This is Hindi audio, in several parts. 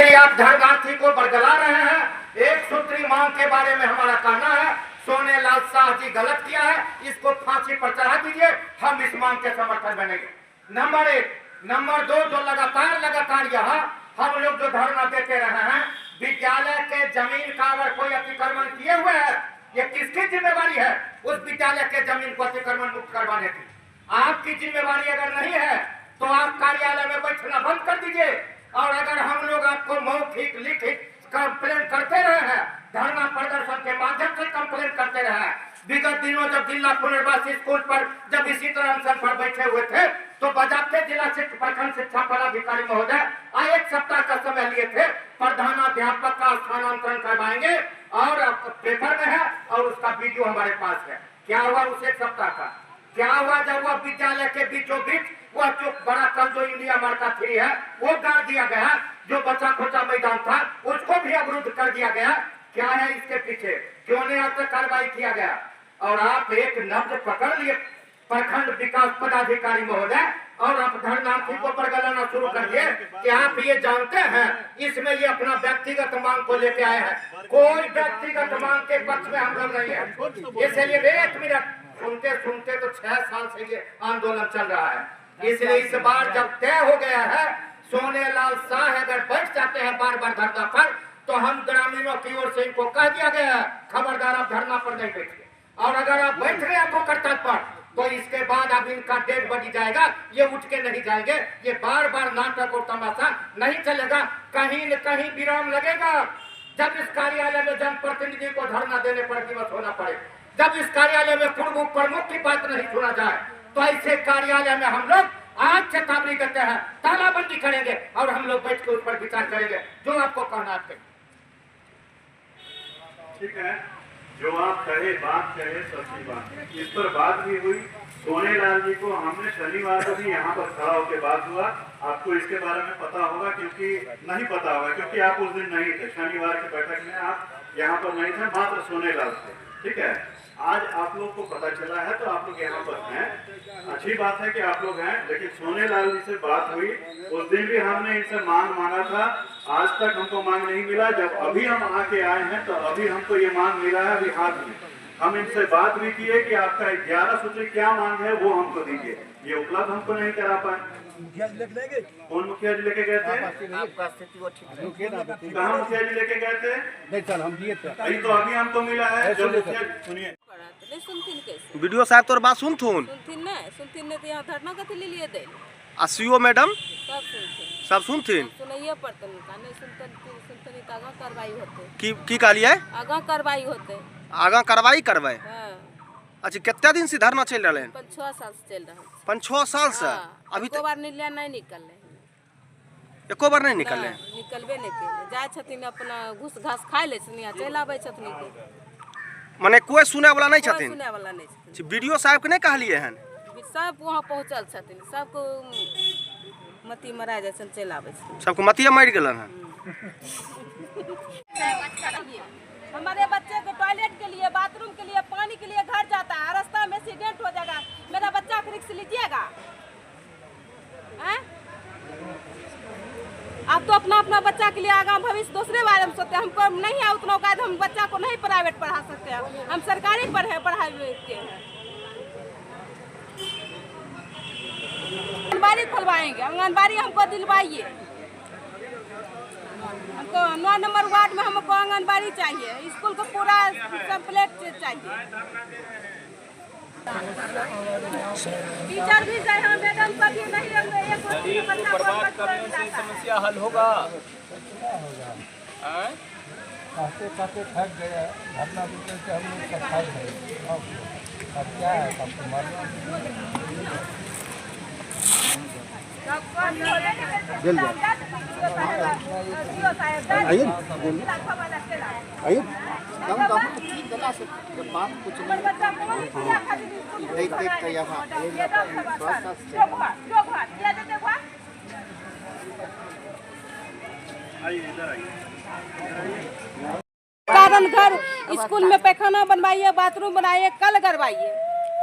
इसलिए आप धर्मार्थी को बरगला रहे हैं। एक सूत्री मांग के बारे में हमारा कहना है, सोनेलाल शाह जी गलत किया है, इसको फांसी पर चढ़ा दीजिए। हम इस मांग के समर्थन में नहीं। नंबर 1। नंबर 2, जो लगातार यहाँ हम लोग जो धरना देते रहे हैं, विद्यालय के जमीन का अगर कोई अतिक्रमण किए हुए है, ये किसकी जिम्मेवारी है? उस विद्यालय के जमीन को अतिक्रमण मुक्त करवाने की। आपकी जिम्मेवारी अगर नहीं है तो आप कार्यालय में बैठना बंद कर दीजिए। और अगर हम लोग आपको मौखिक लिखित कंप्लेंट करते रहे हैं, धरना प्रदर्शन के माध्यम से कंप्लेंट करते रहे हैं, विगत दिनों जब जिला पुनर्वास स्कूल पर जब इसी तरह अनशन पर बैठे हुए थे तो बजाते जिला प्रखंड शिक्षा पदाधिकारी महोदय 1 सप्ताह का समय लिए थे। प्रधानाध्यापक का स्थानांतरण करवाएंगे और पेपर में है और उसका वीडियो हमारे पास है। क्या हुआ उस 1 सप्ताह का? क्या हुआ जब वह विद्यालय के बीचों बीच वह जो बड़ा कल जो इंडिया मार्का 3 है वो गाड़ दिया गया, जो बचा खोचा मैदान था उसको भी अवरुद्ध कर दिया गया। क्या है इसके पीछे? क्यों नहीं आज तक कार्रवाई किया गया? और आप एक नब्ज पकड़ लिए प्रखंड विकास पदाधिकारी महोदय और आप धरनार्थी को बरगलाना शुरू कर दिए कि आप ये जानते हैं इसमें ये अपना व्यक्तिगत मांग को लेके आए हैं। कोई व्यक्तिगत मांग के पक्ष में हम लोग नहीं है। इसलिए 1 मिनट सुनते तो 6 साल से ये आंदोलन चल रहा है। इसलिए इस बार जब तय हो गया है, सोनेलाल शाह अगर बैठ जाते हैं बार बार धरना पर, तो हम ग्रामीणों की ओर से इनको कह दिया गया है, खबरदार आप धरना पर नहीं बैठिए। और अगर आप बैठ गए आपको करतल पर, तो इसके बाद अब इनका डेट बढ़ी जाएगा, ये उठ के नहीं जाएंगे। ये बार बार नाटक और तमाशा नहीं चलेगा। कहीं न कहीं विराम लगेगा। जब इस कार्यालय में जनप्रतिनिधि को धरना देने पर विवश होना पड़े, जब इस कार्यालय में पूर्व प्रमुख की बात नहीं सुना जाए, तो ऐसे कार्यालय में हम लोग आज चेतावनी देते हैं, तालाबंदी करेंगे और हम लोग बैठ के उस पर विचार करेंगे जो आपको कहना है। ठीक है, जो आप कहे बात कहे सच्ची बात, इस पर बात भी हुई। सोनेलाल जी को हमने शनिवार को भी यहाँ पर खड़ा होकर बात हुआ। आपको इसके बारे में पता होगा, क्योंकि नहीं पता होगा क्योंकि आप उस दिन नहीं थे। शनिवार की बैठक में आप यहाँ पर नहीं थे, मात्र सोनेलाल थे। ठीक है, आज आप लोग को पता चला है तो आप लोग यहाँ पर हैं। अच्छी बात है कि आप लोग हैं, लेकिन सोनेलाल जी से बात हुई उस दिन भी हमने इनसे मांग मांगा था। आज तक हमको मांग नहीं मिला। जब अभी हम आके आए हैं तो अभी हमको ये मांग मिला है अभी हाथ में। हम इनसे बात भी किए कि आपका 11 सूत्री क्या मांग है वो हमको दीजिए। ये उपलब्ध हमको नहीं करा पाए। कौन मुखिया जी लेके गए थे? कहाँ मुखिया जी लेके गए थे? नहीं, तो अभी हमको मिला है। जो मुखिया, सुनिए, वीडियो साहब तोर बात सुनथुन सुनथिन तो यहाँ धरना कथी ले लिए दे सीओ मैडम सब सुनथिन सुनइए पड़तन का नहीं सुनतन तो आगा कार्रवाई होते की कहलिए आगा कार्रवाई होते आगा कार्रवाई करबै। हां, अच्छा, कितना दिन से धरना चल रहा है? 5-6 साल से चल रहा है। 5-6 साल से? अभी तक बार नहीं निकले, एको बार नहीं निकले? निकलबे नहीं के जाय छथिन, अपना घूस घास खाय ले छथिन, चल आबै छथिन के माने कोई सुने वाला नहीं छथिन? सुने वाला नहीं छथिन। वीडियो साहब के नहीं कहलिए हन? सब वहां पहुंचल छथिन, सबको मती मरा जाय छन, चल आबै छथिन। सबको मतिया मार गेलन हन। हमारे बच्चे को टॉयलेट के लिए, बाथरूम के लिए, पानी के लिए घर जाता है, रास्ता में एक्सीडेंट हो जाएगा, मेरा बच्चा का रिस्क लीजिएगा? आप तो अपना बच्चा के लिए आगा भविष्य दूसरे बारे में सोचते हैं। हमको नहीं है उतना औकात, हम बच्चा को नहीं प्राइवेट पढ़ा सकते हैं, हम सरकारी पढ़ाई के हैं। आंगनबाड़ी खुलवाएंगे, आंगनबाड़ी हमको दिलवाइए। हमको 9 नंबर वार्ड में हमको आंगनबाड़ी चाहिए, स्कूल को पूरा कंप्लीट चाहिए। टीचर भी जाए, हम मैडम सभी नहीं, एक बर्बाद करने से समस्या हल होगा। खाते थक गया, धरना देते से हम लोग सफाई है। अब क्या है, सबको मारना आइए बात कुछ कारण घर स्कूल में पैखाना बनवाइए, बाथरूम बनाइए, कल करवाइए,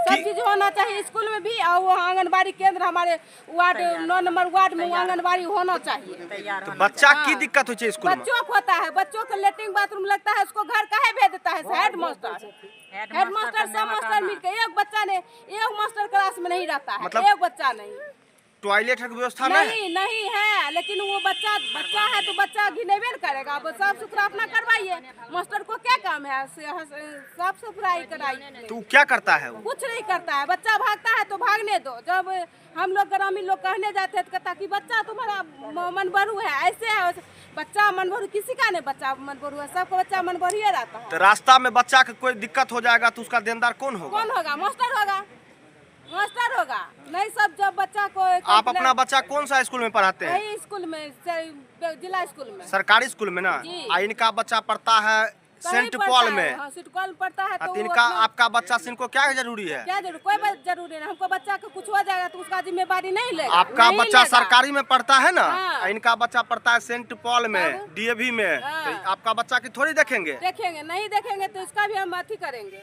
सब चीज होना चाहिए स्कूल में भी, और वो आंगनबाड़ी केंद्र हमारे वार्ड 9 नंबर वार्ड में आंगनबाड़ी होना चाहिए। तो बच्चा की दिक्कत होती है स्कूल में? बच्चों को होता है, बच्चों को लेटरिन बाथरूम लगता है, उसको घर काहे भेज देता है हेड मास्टर सब मास्टर मिलकर। एक मास्टर क्लास में नहीं रहता है, मतलब एक बच्चा नहीं। टॉयलेट की व्यवस्था नहीं है, लेकिन वो बच्चा है तो बच्चा घिनेबे न करेगा। अब साफ सुथरा अपना करवाइए, मास्टर को क्या काम है साफ सफाई कराइए। तो क्या करता है वो? कुछ नहीं करता है, बच्चा भागता है तो भागने दो। जब हम लोग ग्रामीण लोग कहने जाते हैं तो कहता कि बच्चा तुम्हारा मनबरू है, ऐसे है बच्चा मनबरू, किसी का नहीं बच्चा मनबरू है, सबका बच्चा मनबरू रहता है। तो रास्ता में बच्चा का कोई दिक्कत हो जाएगा तो उसका देनदार कौन होगा? मास्टर होगा। नहीं सब जब बच्चा को आप अपना बच्चा कौन सा स्कूल में पढ़ाते हैं? यही स्कूल में, जिला स्कूल में, सरकारी स्कूल में ना। इनका बच्चा पढ़ता है सेंट पॉल में। हाँ, सेंट पॉल पढ़ता है तो इनका आपका बच्चा से इनको क्या जरूरी है? क्या जरूरी? कोई जरूरी नहीं। हमको बच्चा को कुछ हो जाएगा तो उसका जिम्मेवारी नहीं लेगा। आपका बच्चा सरकारी में पढ़ता है ना, हाँ। इनका बच्चा पढ़ता है सेंट पॉल में, डीएवी में। हाँ। तो आपका बच्चा की थोड़ी देखेंगे? नहीं देखेंगे तो इसका भी हम अथी करेंगे।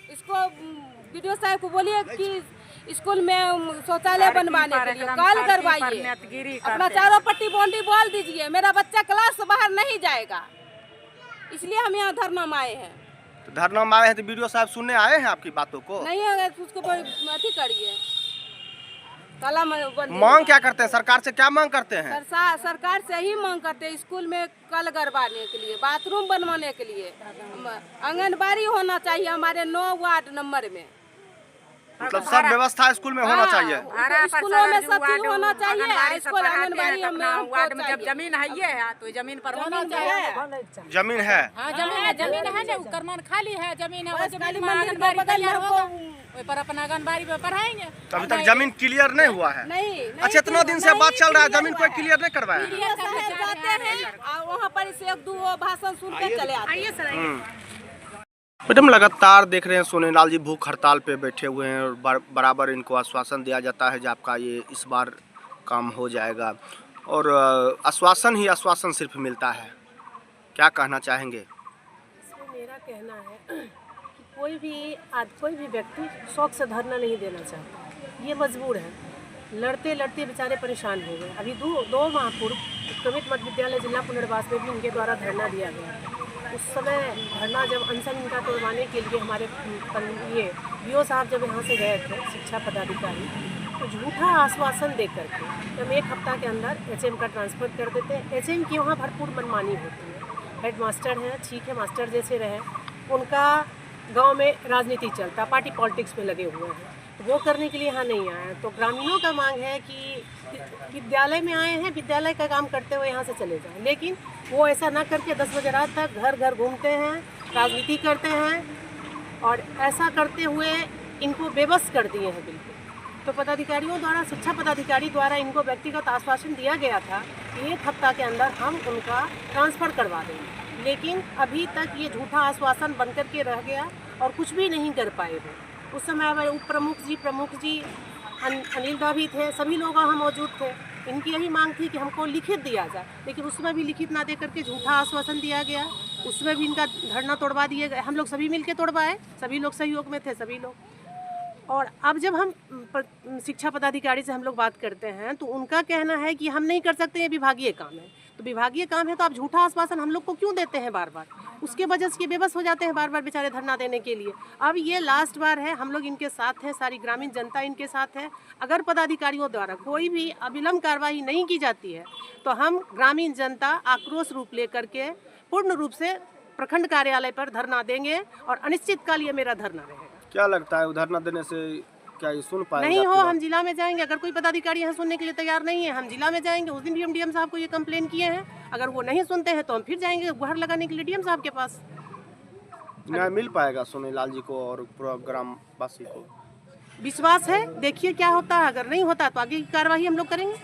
इसको वीडियो साहब को बोलिए कि स्कूल में शौचालय बनवाने के लिए कॉल करवाइए, अपना चारों पट्टी बाउंड्री बोल दीजिए, मेरा बच्चा क्लास से बाहर नहीं जाएगा। इसलिए हम यहाँ धरना में आए हैं। तो धरना में आए हैं तो वीडियो साहब सुनने आए हैं आपकी बातों को? नहीं है तो उसको अथी करिए। मांग क्या करते हैं? सरकार से क्या मांग करते हैं? सरकार से ही मांग करते हैं, स्कूल में कल गरबाने के लिए, बाथरूम बनवाने के लिए, आंगनबाड़ी होना चाहिए हमारे 9 वार्ड नंबर में। मतलब सब व्यवस्था स्कूल में होना चाहिए। स्कूलों में सब चीज होना चाहिए। स्कूल आंगनबाड़ी वार्ड में जब जमीन है तो जमीन पर होना चाहिए। जमीन है? हाँ जमीन है ना, करमान खाली है, जमीन है, जमीन में आंगनबाड़ी तैयार होगा, वही पर अपना आंगनबाड़ी पे पढ़ाएंगे। तो अभी तक जमीन क्लियर नहीं हुआ है? नहीं। अच्छा, इतना दिन से बात चल रहा है, जमीन कोई क्लियर नहीं करवाया? वहाँ पर से 1-2 भाषण सुन के चले आते हैं। मैडम, लगातार देख रहे हैं सोनेलाल जी भूख हड़ताल पे बैठे हुए हैं और बराबर इनको आश्वासन दिया जाता है कि आपका ये इस बार काम हो जाएगा, और आश्वासन ही आश्वासन सिर्फ मिलता है। क्या कहना चाहेंगे? इसमें मेरा कहना है कि कोई भी व्यक्ति शौक से धरना नहीं देना चाहता, ये मजबूर है। लड़ते लड़ते बेचारे परेशान हो गए। अभी 2 माह पूर्व उत्क्रमित मध्य विद्यालय जिला पुनर्वास में भी इनके द्वारा धरना दिया गया। उस समय धरना जब अनशन इनका तोड़वाने के लिए हमारे ये बीओ साहब जब यहाँ से गए थे, शिक्षा पदाधिकारी, तो झूठा आश्वासन दे करके हम 1 हफ्ता के अंदर एचएम का ट्रांसफ़र कर देते हैं। एचएम की वहाँ भरपूर मनमानी होती है। हेड मास्टर हैं, ठीक है, मास्टर जैसे रहे, उनका गांव में राजनीति चलता, पार्टी पॉलिटिक्स में लगे हुए हैं, तो वो करने के लिए यहाँ नहीं आए हैं। तो ग्रामीणों का मांग है कि विद्यालय में आए हैं, विद्यालय का काम करते हुए यहाँ से चले जाएं, लेकिन वो ऐसा ना करके 10 बजे रात तक घर घर घूमते हैं, राजनीति करते हैं, और ऐसा करते हुए इनको बेबस कर दिए हैं बिल्कुल। तो पदाधिकारियों द्वारा, शिक्षा पदाधिकारी द्वारा इनको व्यक्तिगत आश्वासन दिया गया था कि 1 हफ्ता के अंदर हम उनका ट्रांसफ़र करवा देंगे, लेकिन अभी तक ये झूठा आश्वासन बनकर के रह गया और कुछ भी नहीं कर पाए वो। उस समय हमारे उप प्रमुख जी अनिल दा भी थे, सभी लोग वहाँ मौजूद थे। इनकी यही मांग थी कि हमको लिखित दिया जाए, लेकिन उसमें भी लिखित ना दे करके झूठा आश्वासन दिया गया। उसमें भी इनका धरना तोड़वा दिए गए। हम लोग सभी मिलके तोड़वाए, सभी लोग सहयोग में थे, सभी लोग। और अब जब हम शिक्षा पदाधिकारी से हम लोग बात करते हैं तो उनका कहना है कि हम नहीं कर सकते, ये विभागीय काम है। तो विभागीय काम है तो आप झूठा आश्वासन हम लोग को क्यों देते हैं बार बार? उसके वजह से ये बेबस हो जाते हैं बार बार बेचारे धरना देने के लिए। अब ये लास्ट बार है, हम लोग इनके साथ हैं, सारी ग्रामीण जनता इनके साथ है। अगर पदाधिकारियों द्वारा कोई भी अविलंब कार्रवाई नहीं की जाती है तो हम ग्रामीण जनता आक्रोश रूप लेकर के पूर्ण रूप से प्रखंड कार्यालय पर धरना देंगे और अनिश्चितकाल ये मेरा धरना रहेगा। क्या लगता है धरना देने से क्या ये सुन पाएंगे? नहीं हो, हम जिला में जाएंगे। अगर कोई पदाधिकारी यहाँ सुनने के लिए तैयार नहीं है, हम जिला में जाएंगे। उस दिन भी हम डीएम साहब को ये कंप्लेन किए हैं। अगर वो नहीं सुनते हैं तो हम फिर जाएंगे गुहार लगाने के लिए डीएम साहब के पास। न्याय मिल पाएगा सोनेलाल जी को और पूरा ग्रामवासी को? विश्वास है, देखिए क्या होता है। अगर नहीं होता तो आगे की कार्रवाई हम लोग करेंगे।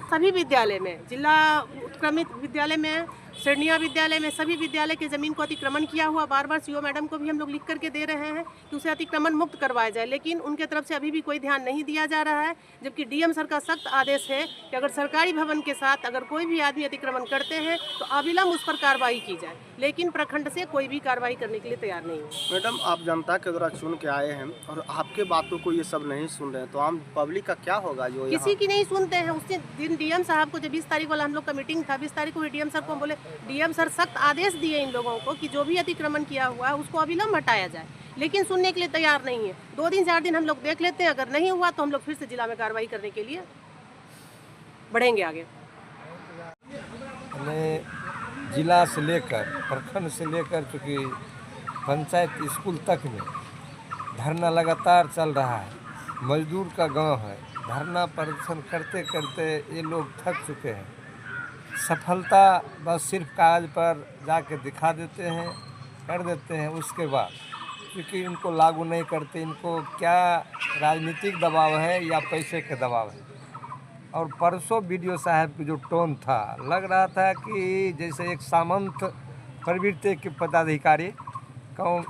सभी विद्यालय में, जिला उत्क्रमित विद्यालय में श्रेणिया विद्यालय में सभी विद्यालय के ज़मीन को अतिक्रमण किया हुआ। बार बार सीओ मैडम को भी हम लोग लिख करके दे रहे हैं कि उसे अतिक्रमण मुक्त करवाया जाए, लेकिन उनके तरफ से अभी भी कोई ध्यान नहीं दिया जा रहा है। जबकि डीएम सर का सख्त आदेश है कि अगर सरकारी भवन के साथ अगर कोई भी आदमी अतिक्रमण करते हैं तो अविलंब उस पर कार्रवाई की जाए, लेकिन प्रखंड से कोई भी कार्रवाई करने के लिए तैयार नहीं है। मैडम, आप जनता के द्वारा चुन के आए हैं और आपके बातों को ये सब नहीं सुन रहे हैं, तो आम पब्लिक का क्या होगा? जो किसी की नहीं सुनते हैं। उस दिन डीएम साहब को, जब 20 तारीख वाला हम लोग का मीटिंग था, 20 तारीख को डीएम सर को बोले, डीएम सर सख्त आदेश दिए इन लोगों को कि जो भी अतिक्रमण किया हुआ है उसको अविलंब हटाया जाए, लेकिन सुनने के लिए तैयार नहीं है। 2 दिन 4 दिन हम लोग देख लेते हैं, अगर नहीं हुआ तो हम लोग फिर से जिला में कार्रवाई करने के लिए बढ़ेंगे आगे। हमें जिला से लेकर प्रखंड से लेकर चूँकि पंचायत स्कूल तक में धरना लगातार चल रहा है। मजदूर का गांव है, धरना प्रदर्शन करते करते ये लोग थक चुके हैं। सफलता बस सिर्फ कागज पर जाके दिखा देते हैं, कर देते हैं, उसके बाद क्योंकि इनको लागू नहीं करते। इनको क्या राजनीतिक दबाव है या पैसे के दबाव है। और परसों बीडीओ साहब की जो टोन था, लग रहा था कि जैसे एक सामंत प्रवृत्ति के पदाधिकारी कौन,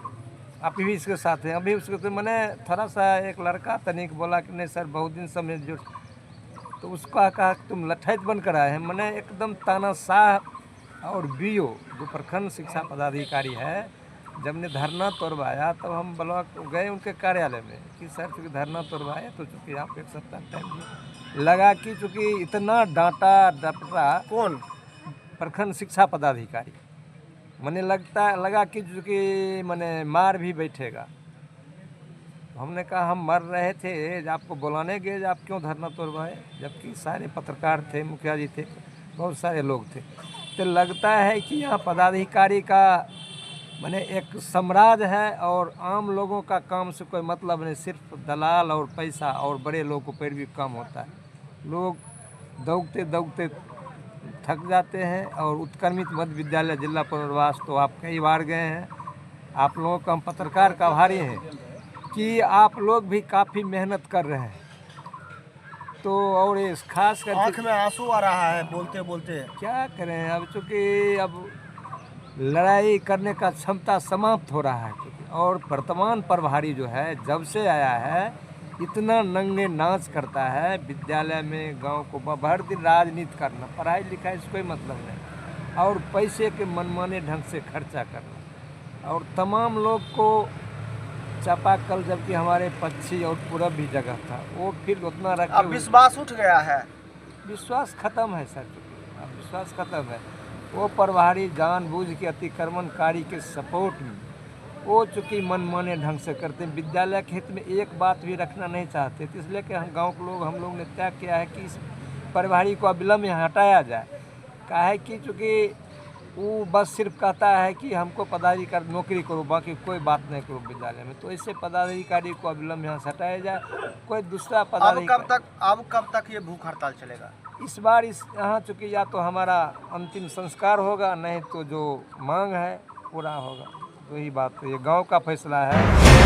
आप भी इसके साथ हैं। अभी उसके तो मैंने थोड़ा सा एक लड़का तनिक बोला कि नहीं सर बहुत दिन समय जो, तो उसका कहा कि तुम लठैत बनकर आए हैं। मैंने एकदम तानाशाह और बीओ जो प्रखंड शिक्षा पदाधिकारी है, जब ने धरना तोड़वाया तब हम ब्लॉक गए उनके कार्यालय में कि सर चूँकि धरना तोड़वाया तो चूँकि आप 1 सप्ताह टाइम लगा कि चूँकि इतना डांटा डपटा कौन प्रखंड शिक्षा पदाधिकारी, मैंने लगा कि चूँकि मैंने मार भी बैठेगा। हमने कहा हम मर रहे थे, आपको बुलाने गए, आप क्यों धरना तोड़वाए, जबकि सारे पत्रकार थे, मुखिया जी थे, बहुत सारे लोग थे। तो लगता है कि यहाँ पदाधिकारी का मैंने एक साम्राज्य है और आम लोगों का काम से कोई मतलब नहीं, सिर्फ दलाल और पैसा और बड़े लोगों को पैरवी कम होता है। लोग दौड़ते दौड़ते थक जाते हैं। और उत्क्रमित मध्य विद्यालय जिला पुनर्वास तो आप कई बार गए हैं, आप लोगों का हम पत्रकार का आभारी हैं कि आप लोग भी काफ़ी मेहनत कर रहे हैं। तो और इस खास कर आँख में आंसू आ रहा है बोलते बोलते। क्या करें, अब चूँकि अब लड़ाई करने का क्षमता समाप्त हो रहा है। और वर्तमान प्रभारी जो है जब से आया है इतना नंगे नाच करता है विद्यालय में, गांव को भर दिन राजनीति करना, पढ़ाई लिखाई से कोई मतलब नहीं, और पैसे के मनमाने ढंग से खर्चा करना। और तमाम लोग को चापाकल, जबकि हमारे पश्चिम और पूरब भी जगह था, वो फिर उतना रखा। अब विश्वास उठ गया है, विश्वास खत्म है सर, अब विश्वास खत्म है। वो प्रभारी जानबूझ के अतिक्रमणकारी के सपोर्ट में वो चूँकि मनमाने ढंग से करते हैं, विद्यालय के हित में एक बात भी रखना नहीं चाहते। तो इसलिए कि हम गाँव के लोग, हम लोग ने तय किया है कि इस प्रभारी को अविलंब यहाँ हटाया जाए। काहे कि चूँकि वो बस सिर्फ कहता है कि हमको पदाधिकारी नौकरी करो, बाकी कोई बात नहीं करो विद्यालय में। तो इससे पदाधिकारी को अविलंब यहाँ से हटाया जाए, कोई दूसरा पदाधिकारी। अब कब तक ये भूख हड़ताल चलेगा? इस बार इस यहाँ चूँकि या तो हमारा अंतिम संस्कार होगा, नहीं तो जो मांग है पूरा होगा। तो यही बात है, ये गांव का फैसला है।